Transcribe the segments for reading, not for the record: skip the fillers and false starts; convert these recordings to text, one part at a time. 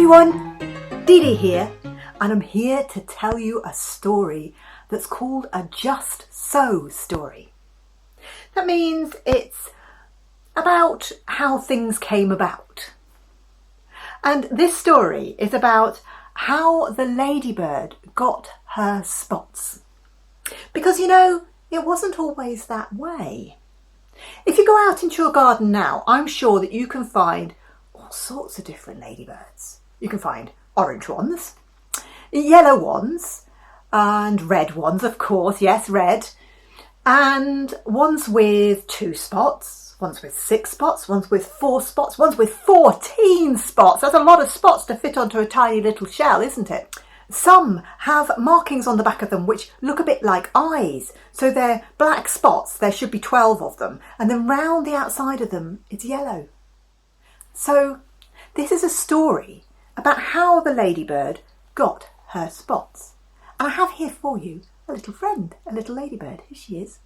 everyone, DD here, and I'm here to tell you a story that's called a Just So story. That means it's about how things came about. And this story is about how the ladybird got her spots. Because you know, it wasn't always that way. If you go out into your garden now, I'm sure that you can find all sorts of different ladybirds. You can find orange ones, yellow ones, and red ones, of course, yes, red, and ones with 2 spots, ones with 6 spots, ones with 4 spots, ones with 14 spots. That's a lot of spots to fit onto a tiny little shell, isn't it? Some have markings on the back of them which look a bit like eyes. So they're black spots, there should be 12 of them, and then round the outside of them it's yellow. So this is a story about how the ladybird got her spots. And I have here for you a little friend, a little ladybird. Here she is.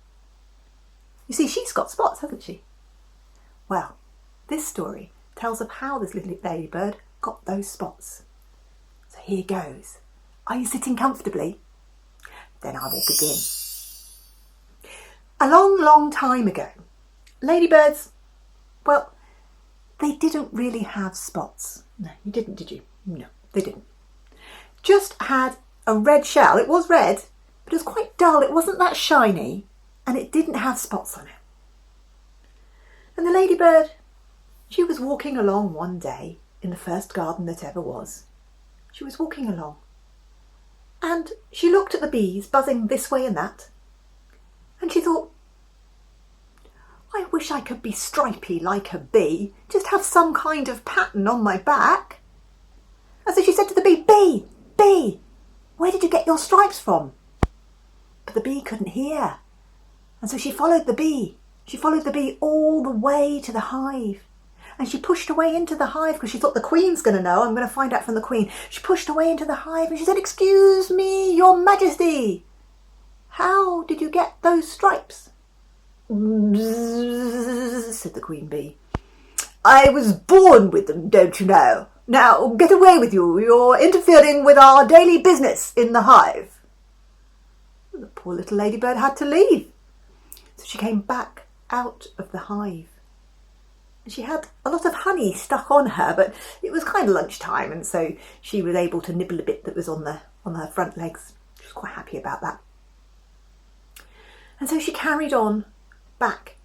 You see, she's got spots, hasn't she? Well, this story tells of how this little ladybird got those spots. So here goes. Are you sitting comfortably? Then I will begin. A long, long time ago, ladybirds, well, they didn't really have spots. No, you didn't, did you? No, they didn't. Just had a red shell. It was red, but it was quite dull. It wasn't that shiny, and it didn't have spots on it. And the ladybird, she was walking along one day in the first garden that ever was. She was walking along, and she looked at the bees buzzing this way and that, and she thought, I wish I could be stripy like a bee, just have some kind of pattern on my back. And so she said to the bee, Bee, where did you get your stripes from? But the bee couldn't hear. And so she followed the bee. She followed the bee all the way to the hive. And she pushed away into the hive because she thought the queen's going to know. I'm going to find out from the queen. She pushed away into the hive and she said, Excuse me, your majesty, how did you get those stripes? Bzzz, said the queen bee. I was born with them, don't you know? Now get away with you. You're interfering with our daily business in the hive. The poor little ladybird had to leave. So she came back out of the hive. And she had a lot of honey stuck on her, but it was kind of lunchtime, and so she was able to nibble a bit that was on her front legs. She was quite happy about that. And so she carried on back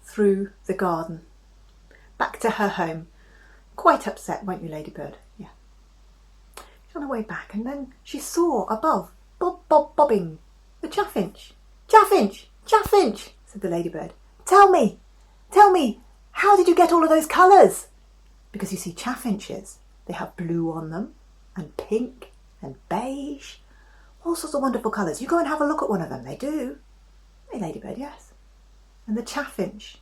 through the garden, back to her home. Quite upset, weren't you, ladybird? Yeah. She's on her way back, and then she saw above, bobbing, the chaffinch. Chaffinch, chaffinch, said the ladybird. Tell me, how did you get all of those colours? Because you see, chaffinches, they have blue on them, and pink, and beige, all sorts of wonderful colours. You go and have a look at one of them, they do. Hey, ladybird, yes. And the chaffinch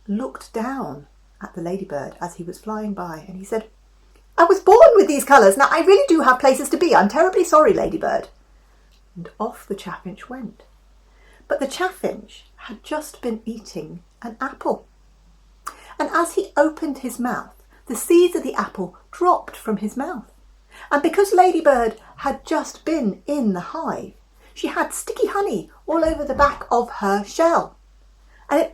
looked down at the ladybird as he was flying by, and he said, I was born with these colours. Now, I really do have places to be. I'm terribly sorry, ladybird. And off the chaffinch went. But the chaffinch had just been eating an apple. And as he opened his mouth, the seeds of the apple dropped from his mouth. And because ladybird had just been in the hive, she had sticky honey all over the back of her shell. And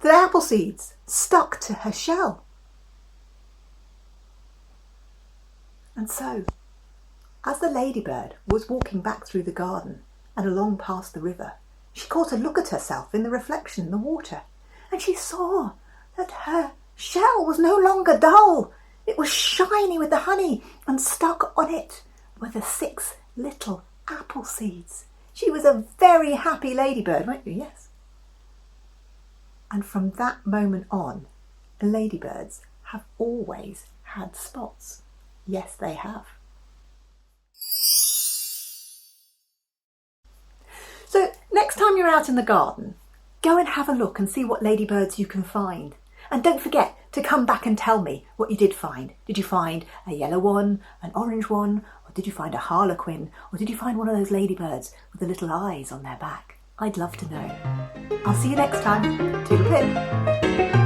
the apple seeds stuck to her shell. And so, as the ladybird was walking back through the garden and along past the river, she caught a look at herself in the reflection in the water, and she saw that her shell was no longer dull. It was shiny with the honey, and stuck on it were the 6 little apple seeds. She was a very happy ladybird, weren't you? Yes. And from that moment on, ladybirds have always had spots. Yes, they have. So next time you're out in the garden, go and have a look and see what ladybirds you can find. And don't forget to come back and tell me what you did find. Did you find a yellow one, an orange one, or did you find a harlequin, or did you find one of those ladybirds with the little eyes on their back? I'd love to know. I'll see you next time. Toodle pip.